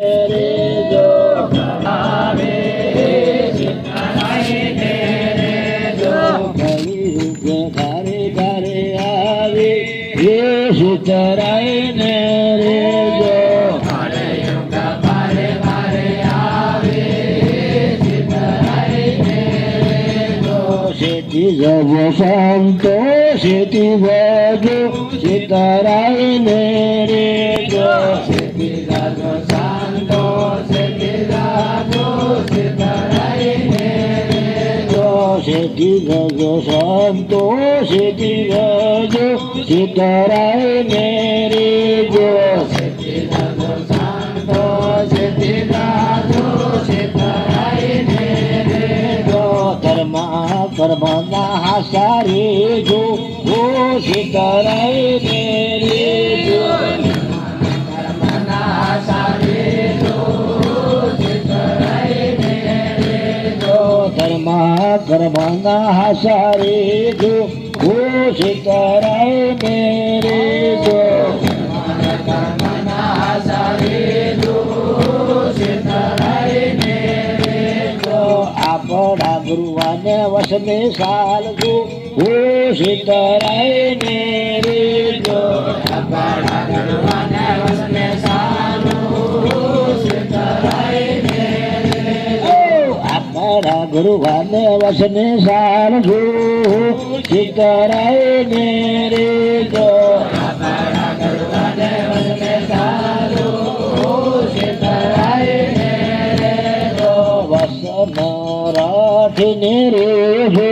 रे जो आवे સીતરાય ને રે જો કળિયુગ ઘરે ઘરે આવે હે સીતરાય ને રે જો કળિયુગ ઘરે ઘરે આવે સીતરાય ને રે જો સેતી જવો સંતો સેતી વજો સીતરાય ને રે જો સેતી જવો સંતો સેતી જાજો સીતરાય ને રે જો સેતી જવો સંતો સેતી વજો સીતરાય ને રે જો સેતી જવો સંતો સેતી જાજો સીતરાય ને રે જો કર્મા કર્મના હાસારે જો ઓ સીતરાય ને રે જો કર્મના હાસારે જો સીતરાય ને રે જો કર્મા કર્મના હાસારે જો ઓ સીતરાય ને રે જો કર્મના હાસારે જો સીતરાય ને રે જો આપણા ગુરુવાને વસને સાલજો ઓ સીતરાય ને રે જો આપણા ગુરુવાને વસને સાલજો સીતરાય ને રે જો આપણા ગુરુવાને વસને સાલજો સીતરાય ને રે જો આપણા ગુરુવાને વસને સાલજો સીતરાય ને રે જો વસન રાખીને રે જો